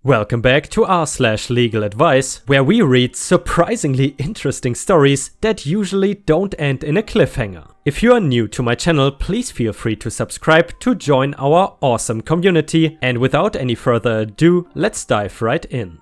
Welcome back to r/LegalAdvice, where we read surprisingly interesting stories that usually don't end in a cliffhanger. If you are new to my channel, please feel free to subscribe to join our awesome community, and without any further ado, let's dive right in.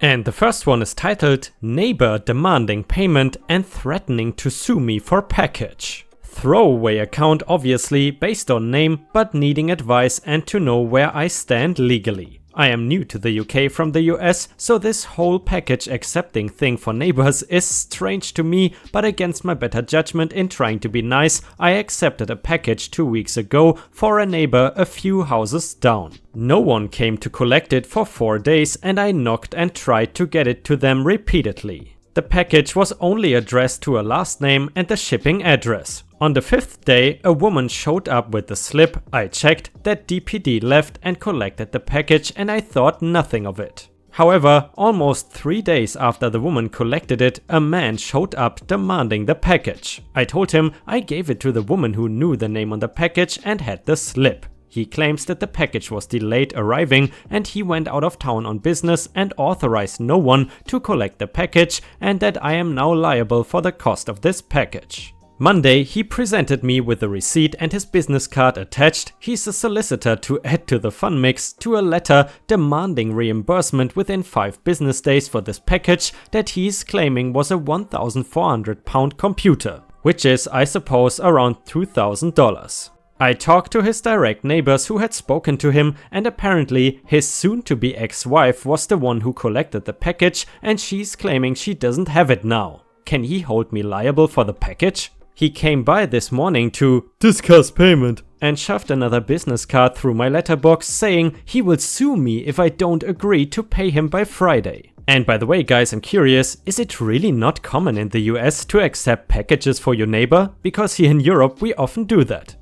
And the first one is titled, Neighbor Demanding Payment and Threatening to Sue Me for Package. Throwaway account obviously, based on name, but needing advice and to know where I stand legally. I am new to the UK from the US, so this whole package accepting thing for neighbors is strange to me, but against my better judgment in trying to be nice, I accepted a package 2 weeks ago for a neighbor a few houses down. No one came to collect it for 4 days and I knocked and tried to get it to them repeatedly. The package was only addressed to a last name and the shipping address. On the 5th day, a woman showed up with the slip. I checked that DPD left and collected the package and I thought nothing of it. However, almost 3 days after the woman collected it, a man showed up demanding the package. I told him I gave it to the woman who knew the name on the package and had the slip. He claims that the package was delayed arriving and he went out of town on business and authorized no one to collect the package, and that I am now liable for the cost of this package. Monday, he presented me with the receipt and his business card attached. He's a solicitor to add to the fun mix to a letter demanding reimbursement within 5 business days for this package that he's claiming was a £1,400 computer, which is, I suppose, around $2,000. I talked to his direct neighbors who had spoken to him, and apparently his soon-to-be ex-wife was the one who collected the package and she's claiming she doesn't have it now. Can he hold me liable for the package? He came by this morning to discuss payment and shoved another business card through my letterbox saying he will sue me if I don't agree to pay him by Friday. And by the way guys, I'm curious, is it really not common in the US to accept packages for your neighbor? Because here in Europe we often do that.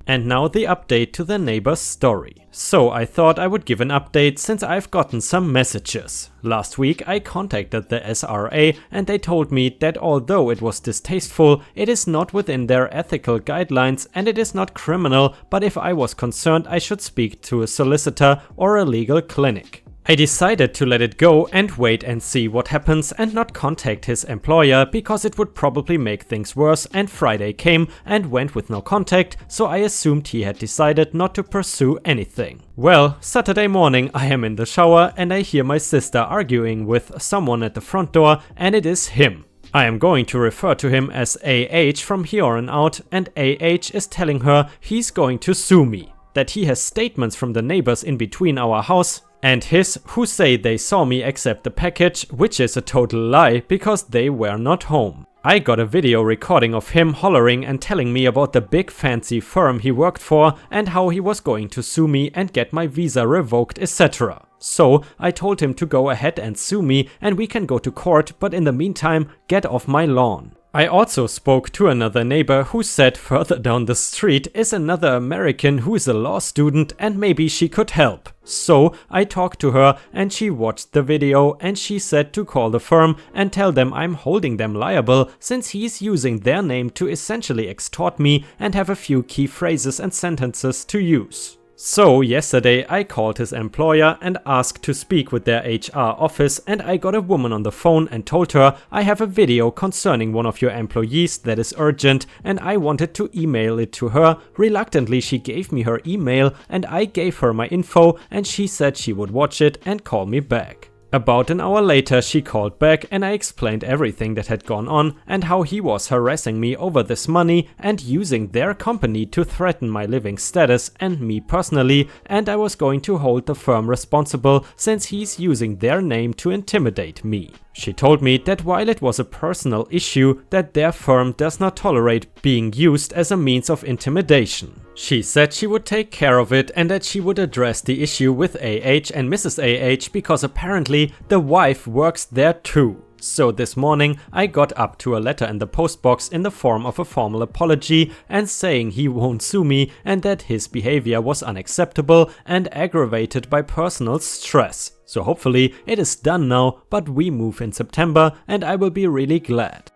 And now the update to the neighbor's story. So I thought I would give an update since I've gotten some messages. Last week I contacted the SRA and they told me that although it was distasteful, it is not within their ethical guidelines and it is not criminal, but if I was concerned I should speak to a solicitor or a legal clinic. I decided to let it go and wait and see what happens and not contact his employer because it would probably make things worse, and Friday came and went with no contact, so I assumed he had decided not to pursue anything. Well, Saturday morning I am in the shower and I hear my sister arguing with someone at the front door, and it is him. I am going to refer to him as AH from here on out, and AH is telling her he's going to sue me, that he has statements from the neighbors in between our house and his who say they saw me accept the package, which is a total lie because they were not home. I got a video recording of him hollering and telling me about the big fancy firm he worked for and how he was going to sue me and get my visa revoked, etc. So I told him to go ahead and sue me and we can go to court, but in the meantime get off my lawn. I also spoke to another neighbor who said further down the street is another American who is a law student and maybe she could help. So I talked to her and she watched the video and she said to call the firm and tell them I'm holding them liable since he's using their name to essentially extort me and have a few key phrases and sentences to use. So yesterday I called his employer and asked to speak with their HR office, and I got a woman on the phone and told her I have a video concerning one of your employees that is urgent and I wanted to email it to her. Reluctantly she gave me her email and I gave her my info and she said she would watch it and call me back. About an hour later she called back and I explained everything that had gone on and how he was harassing me over this money and using their company to threaten my living status and me personally, and I was going to hold the firm responsible since he's using their name to intimidate me. She told me that while it was a personal issue, that their firm does not tolerate being used as a means of intimidation. She said she would take care of it and that she would address the issue with AH and Mrs. AH because apparently the wife works there too. So this morning I got up to a letter in the postbox in the form of a formal apology and saying he won't sue me and that his behavior was unacceptable and aggravated by personal stress. So hopefully it is done now, but we move in September and I will be really glad.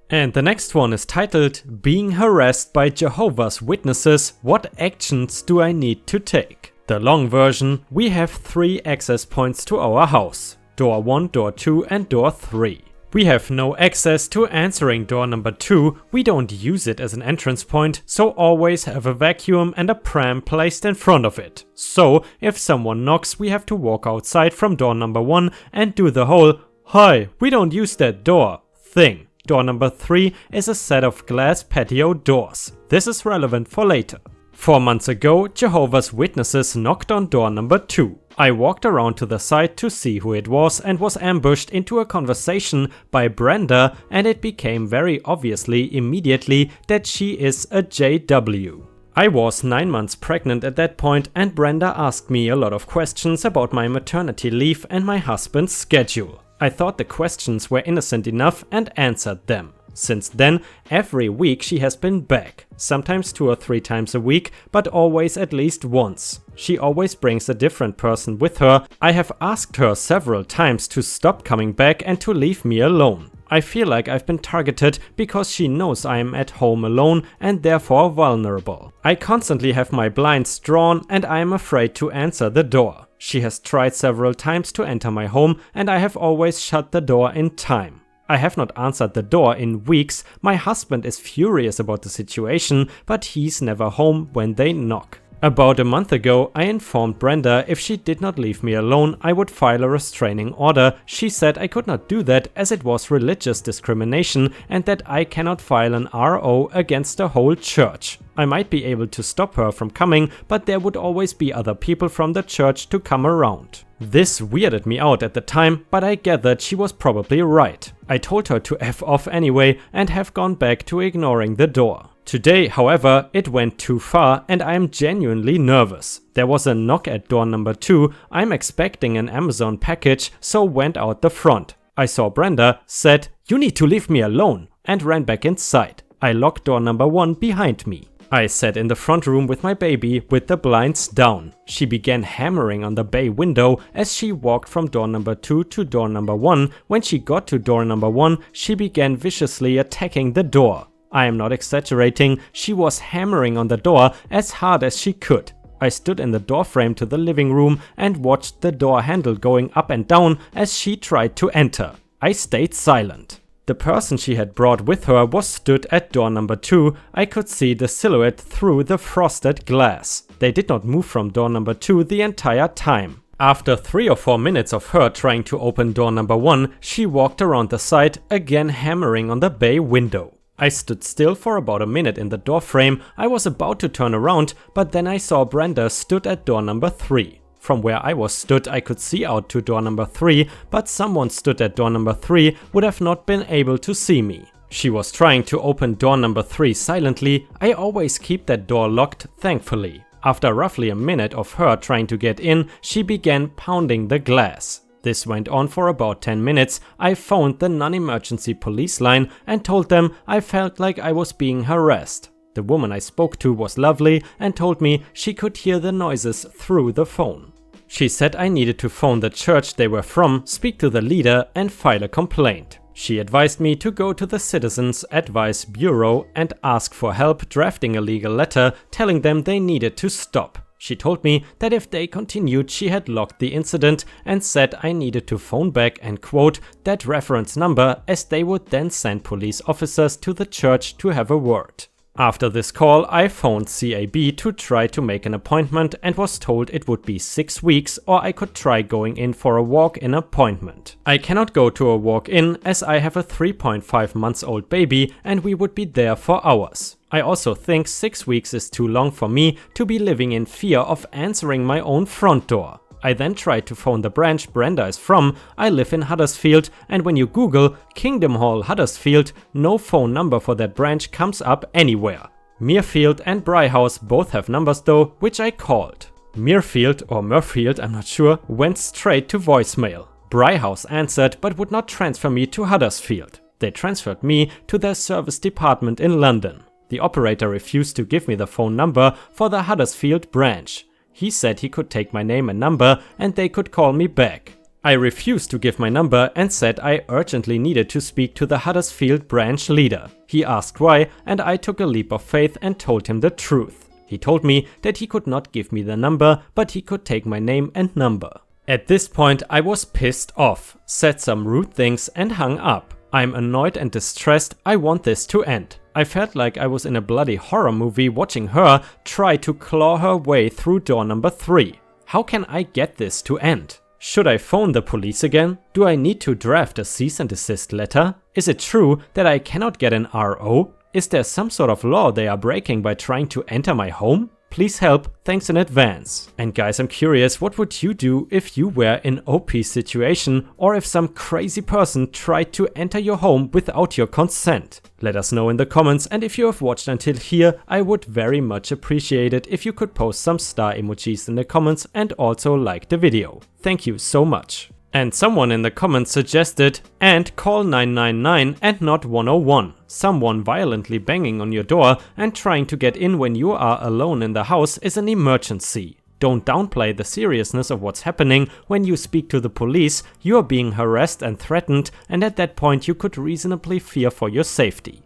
And the next one is titled, Being Harassed by Jehovah's Witnesses, What Actions Do I Need to Take? The long version, we have 3 access points to our house. Door 1, door 2 and door 3. We have no access to answering door number 2, we don't use it as an entrance point, so always have a vacuum and a pram placed in front of it. So, if someone knocks, we have to walk outside from door number 1 and do the whole, "Hi, we don't use that door" thing. Door number 3 is a set of glass patio doors. This is relevant for later. 4 months ago, Jehovah's Witnesses knocked on door number 2. I walked around to the side to see who it was and was ambushed into a conversation by Brenda, and it became very obviously immediately that she is a JW. I was 9 months pregnant at that point, and Brenda asked me a lot of questions about my maternity leave and my husband's schedule. I thought the questions were innocent enough and answered them. Since then, every week she has been back, sometimes 2 or 3 times a week, but always at least once. She always brings a different person with her. I have asked her several times to stop coming back and to leave me alone. I feel like I've been targeted because she knows I am at home alone and therefore vulnerable. I constantly have my blinds drawn and I am afraid to answer the door. She has tried several times to enter my home and I have always shut the door in time. I have not answered the door in weeks. My husband is furious about the situation, but he's never home when they knock. About a month ago, I informed Brenda if she did not leave me alone, I would file a restraining order. She said I could not do that as it was religious discrimination and that I cannot file an RO against the whole church. I might be able to stop her from coming, but there would always be other people from the church to come around. This weirded me out at the time, but I gathered she was probably right. I told her to F off anyway and have gone back to ignoring the door. Today, however, it went too far and I am genuinely nervous. There was a knock at door number 2, I'm expecting an Amazon package, so went out the front. I saw Brenda, said, "You need to leave me alone," and ran back inside. I locked door number 1 behind me. I sat in the front room with my baby with the blinds down. She began hammering on the bay window as she walked from door number 2 to door number 1. When she got to door number 1, she began viciously attacking the door. I am not exaggerating, she was hammering on the door as hard as she could. I stood in the doorframe to the living room and watched the door handle going up and down as she tried to enter. I stayed silent. The person she had brought with her was stood at door number 2. I could see the silhouette through the frosted glass. They did not move from door number 2 the entire time. After 3 or 4 minutes of her trying to open door number 1, she walked around the side, again hammering on the bay window. I stood still for about a minute in the doorframe. I was about to turn around, but then I saw Brenda stood at door number 3. From where I was stood, I could see out to door number 3, but someone stood at door number 3 would have not been able to see me. She was trying to open door number 3 silently. I always keep that door locked, thankfully. After roughly a minute of her trying to get in, she began pounding the glass. This went on for about 10 minutes. I phoned the non-emergency police line and told them I felt like I was being harassed. The woman I spoke to was lovely and told me she could hear the noises through the phone. She said I needed to phone the church they were from, speak to the leader and file a complaint. She advised me to go to the Citizens Advice Bureau and ask for help drafting a legal letter telling them they needed to stop. She told me that if they continued, she had logged the incident and said I needed to phone back and quote that reference number as they would then send police officers to the church to have a word. After this call, I phoned CAB to try to make an appointment and was told it would be 6 weeks or I could try going in for a walk-in appointment. I cannot go to a walk-in as I have a 3.5 months old baby and we would be there for hours. I also think 6 weeks is too long for me to be living in fear of answering my own front door. I then tried to phone the branch Brenda is from. I live in Huddersfield, and when you Google Kingdom Hall Huddersfield, no phone number for that branch comes up anywhere. Muirfield and Bryhouse both have numbers though, which I called. Muirfield or Murfield, I'm not sure, went straight to voicemail. Bryhouse answered but would not transfer me to Huddersfield. They transferred me to their service department in London. The operator refused to give me the phone number for the Huddersfield branch. He said he could take my name and number and they could call me back. I refused to give my number and said I urgently needed to speak to the Huddersfield branch leader. He asked why, and I took a leap of faith and told him the truth. He told me that he could not give me the number, but he could take my name and number. At this point I was pissed off, said some rude things and hung up. I'm annoyed and distressed, I want this to end. I felt like I was in a bloody horror movie watching her try to claw her way through door number 3. How can I get this to end? Should I phone the police again? Do I need to draft a cease and desist letter? Is it true that I cannot get an RO? Is there some sort of law they are breaking by trying to enter my home? Please help, thanks in advance. And guys, I'm curious, what would you do if you were in OP's situation, or if some crazy person tried to enter your home without your consent? Let us know in the comments, and if you have watched until here, I would very much appreciate it if you could post some star emojis in the comments and also like the video. Thank you so much. And someone in the comments suggested, and call 999 and not 101. Someone violently banging on your door and trying to get in when you are alone in the house is an emergency. Don't downplay the seriousness of what's happening. When you speak to the police, you are being harassed and threatened, and at that point you could reasonably fear for your safety.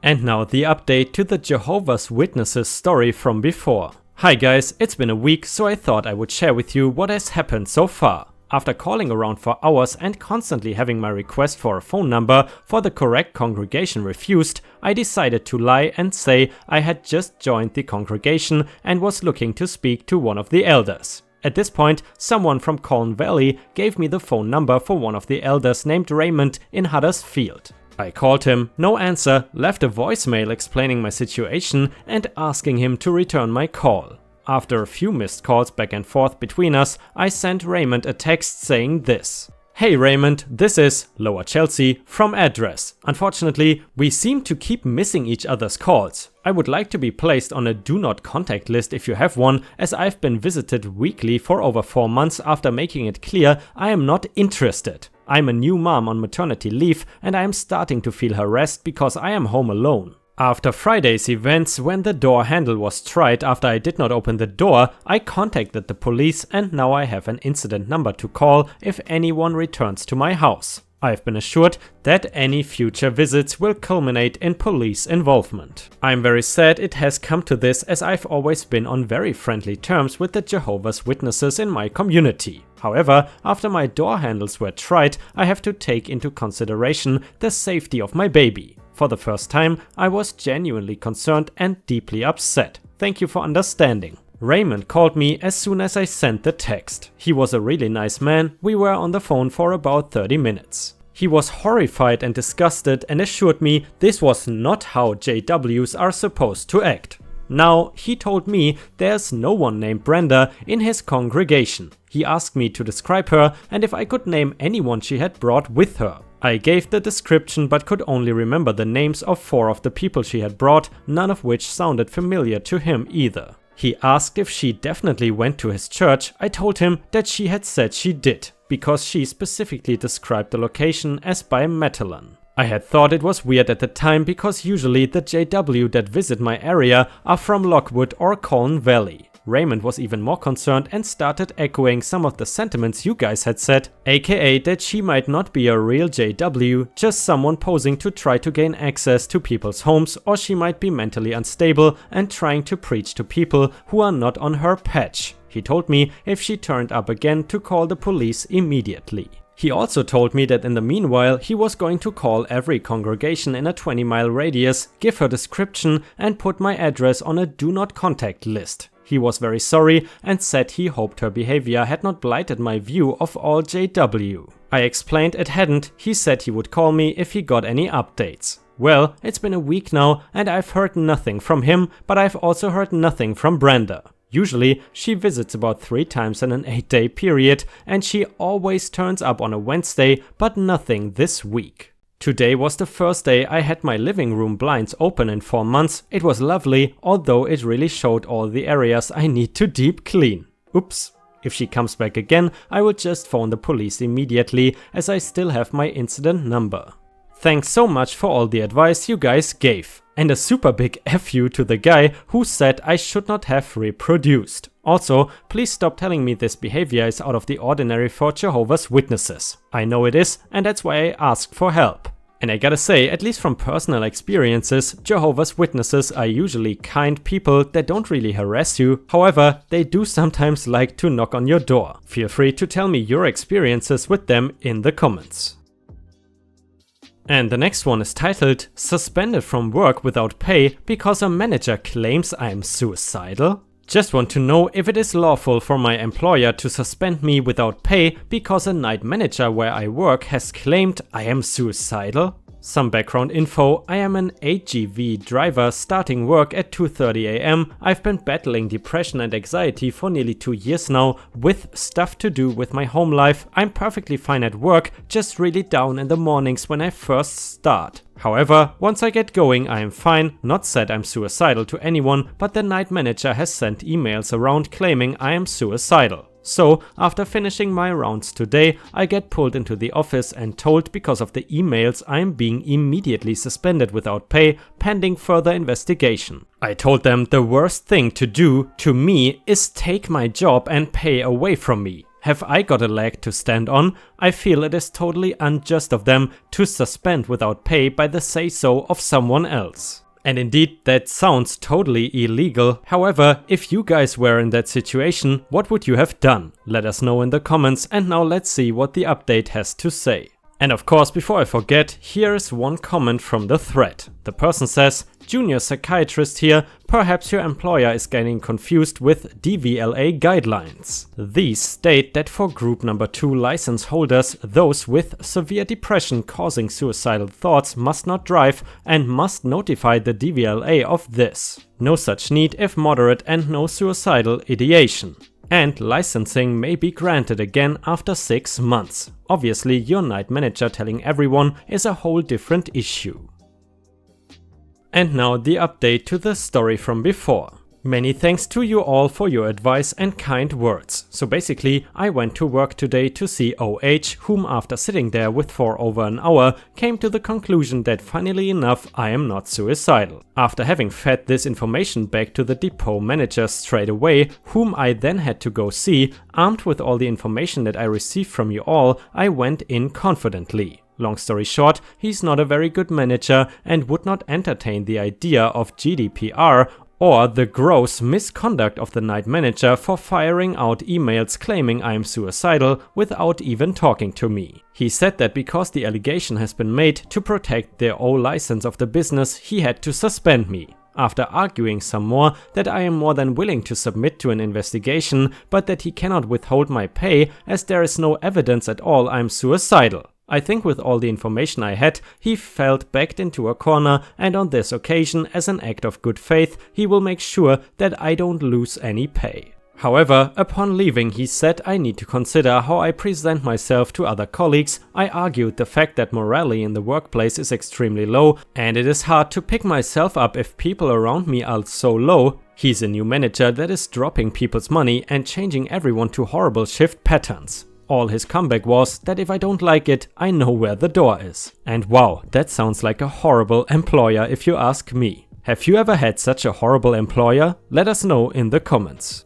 And now the update to the Jehovah's Witnesses story from before. Hi guys, it's been a week, so I thought I would share with you what has happened so far. After calling around for hours and constantly having my request for a phone number for the correct congregation refused, I decided to lie and say I had just joined the congregation and was looking to speak to one of the elders. At this point, someone from Colne Valley gave me the phone number for one of the elders named Raymond in Huddersfield. I called him, no answer, left a voicemail explaining my situation and asking him to return my call. After a few missed calls back and forth between us, I sent Raymond a text saying this. Hey Raymond, this is Lower Chelsea from address. Unfortunately, we seem to keep missing each other's calls. I would like to be placed on a do not contact list if you have one, as I've been visited weekly for over 4 months after making it clear I am not interested. I'm a new mom on maternity leave and I am starting to feel harassed because I am home alone. After Friday's events, when the door handle was tried after I did not open the door, I contacted the police and now I have an incident number to call if anyone returns to my house. I've been assured that any future visits will culminate in police involvement. I'm very sad it has come to this, as I've always been on very friendly terms with the Jehovah's Witnesses in my community. However, after my door handles were tried, I have to take into consideration the safety of my baby. For the first time, I was genuinely concerned and deeply upset. Thank you for understanding. Raymond called me as soon as I sent the text. He was a really nice man. We were on the phone for about 30 minutes. He was horrified and disgusted and assured me this was not how JWs are supposed to act. Now, he told me there's no one named Brenda in his congregation. He asked me to describe her and if I could name anyone she had brought with her. I gave the description but could only remember the names of 4 of the people she had brought, none of which sounded familiar to him either. He asked if she definitely went to his church. I told him that she had said she did, because she specifically described the location as by Matalan. I had thought it was weird at the time because usually the JW that visit my area are from Lockwood or Colne Valley. Raymond was even more concerned and started echoing some of the sentiments you guys had said, aka that she might not be a real JW, just someone posing to try to gain access to people's homes, or she might be mentally unstable and trying to preach to people who are not on her patch. He told me if she turned up again to call the police immediately. He also told me that in the meanwhile he was going to call every congregation in a 20-mile radius, give her description and put my address on a do not contact list. He was very sorry and said he hoped her behavior had not blighted my view of all JW. I explained it hadn't. He said he would call me if he got any updates. Well, it's been a week now and I've heard nothing from him, but I've also heard nothing from Brenda. Usually, she visits about 3 times in an 8-day period and she always turns up on a Wednesday, but nothing this week. Today was the first day I had my living room blinds open in 4 months. It was lovely, although it really showed all the areas I need to deep clean. Oops. If she comes back again, I will just phone the police immediately, as I still have my incident number. Thanks so much for all the advice you guys gave. And a super big F you to the guy who said I should not have reproduced. Also, please stop telling me this behavior is out of the ordinary for Jehovah's Witnesses. I know it is, and that's why I asked for help. And I gotta say, at least from personal experiences, Jehovah's Witnesses are usually kind people that don't really harass you. However, they do sometimes like to knock on your door. Feel free to tell me your experiences with them in the comments. And the next one is titled, Suspended from work without pay because a manager claims I am suicidal? Just want to know if it is lawful for my employer to suspend me without pay because a night manager where I work has claimed I am suicidal? Some background info: I am an HGV driver starting work at 2:30 AM. I've been battling depression and anxiety for nearly 2 years now, with stuff to do with my home life. I'm perfectly fine at work, just really down in the mornings when I first start. However, once I get going I am fine, not said I'm suicidal to anyone, but the night manager has sent emails around claiming I am suicidal. So, after finishing my rounds today, I get pulled into the office and told because of the emails I am being immediately suspended without pay, pending further investigation. I told them the worst thing to do to me is take my job and pay away from me. Have I got a leg to stand on? I feel it is totally unjust of them to suspend without pay by the say-so of someone else. And indeed, that sounds totally illegal. However, if you guys were in that situation, what would you have done? Let us know in the comments, and now let's see what the update has to say. And of course, before I forget, here is one comment from the thread. The person says, Junior psychiatrist here, perhaps your employer is getting confused with DVLA guidelines. These state that for group number 2 license holders, those with severe depression causing suicidal thoughts must not drive and must notify the DVLA of this. No such need if moderate and no suicidal ideation. And licensing may be granted again after 6 months. Obviously, your night manager telling everyone is a whole different issue. And now the update to the story from before. Many thanks to you all for your advice and kind words. So basically, I went to work today to see OH, whom after sitting there with for over an hour, came to the conclusion that funnily enough, I am not suicidal. After having fed this information back to the depot manager straight away, whom I then had to go see, armed with all the information that I received from you all, I went in confidently. Long story short, he's not a very good manager and would not entertain the idea of GDPR or the gross misconduct of the night manager for firing out emails claiming I am suicidal without even talking to me. He said that because the allegation has been made to protect the license of the business, he had to suspend me. After arguing some more that I am more than willing to submit to an investigation, but that he cannot withhold my pay as there is no evidence at all I am suicidal. I think with all the information I had, he felt backed into a corner, and on this occasion, as an act of good faith, he will make sure that I don't lose any pay. However, upon leaving, he said I need to consider how I present myself to other colleagues. I argued the fact that morale in the workplace is extremely low, and it is hard to pick myself up if people around me are so low. He's a new manager that is dropping people's money and changing everyone to horrible shift patterns. All his comeback was that if I don't like it, I know where the door is. And wow, that sounds like a horrible employer if you ask me. Have you ever had such a horrible employer? Let us know in the comments.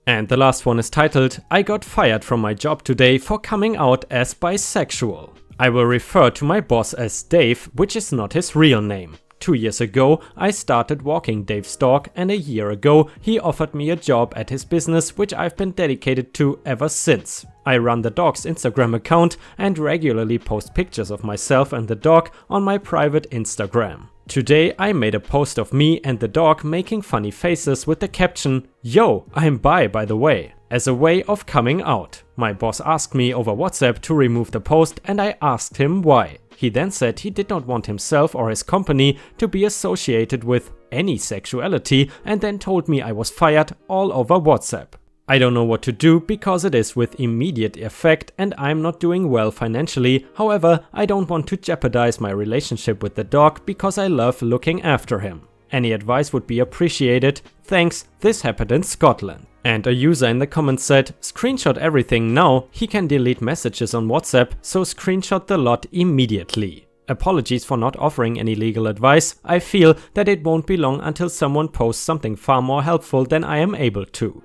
And the last one is titled, I got fired from my job today for coming out as bisexual. I will refer to my boss as Dave, which is not his real name. 2 years ago, I started walking Dave's dog, and a year ago, he offered me a job at his business, which I've been dedicated to ever since. I run the dog's Instagram account and regularly post pictures of myself and the dog on my private Instagram. Today, I made a post of me and the dog making funny faces with the caption, "Yo, I'm bi by the way," as a way of coming out. My boss asked me over WhatsApp to remove the post, and I asked him why. He then said he did not want himself or his company to be associated with any sexuality, and then told me I was fired all over WhatsApp. I don't know what to do because it is with immediate effect and I'm not doing well financially. However, I don't want to jeopardize my relationship with the dog because I love looking after him. Any advice would be appreciated. Thanks, this happened in Scotland. And a user in the comments said, screenshot everything now, he can delete messages on WhatsApp, so screenshot the lot immediately. Apologies for not offering any legal advice. I feel that it won't be long until someone posts something far more helpful than I am able to.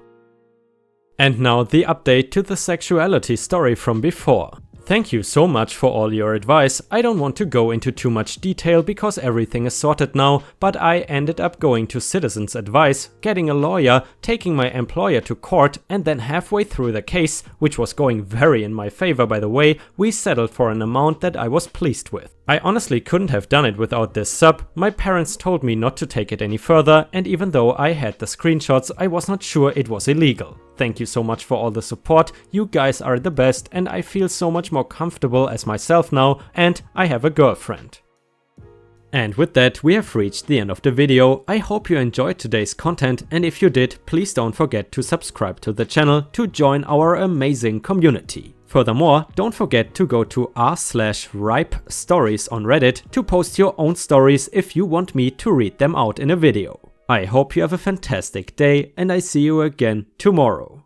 And now the update to the sexuality story from before. Thank you so much for all your advice. I don't want to go into too much detail because everything is sorted now, but I ended up going to citizens' advice, getting a lawyer, taking my employer to court, and then halfway through the case, which was going very in my favor by the way, we settled for an amount that I was pleased with. I honestly couldn't have done it without this sub. My parents told me not to take it any further, and even though I had the screenshots, I was not sure it was illegal. Thank you so much for all the support, you guys are the best, and I feel so much more comfortable as myself now, and I have a girlfriend. And with that, we have reached the end of the video. I hope you enjoyed today's content, and if you did, please don't forget to subscribe to the channel to join our amazing community. Furthermore, don't forget to go to r/ripestories on Reddit to post your own stories if you want me to read them out in a video. I hope you have a fantastic day, and I see you again tomorrow.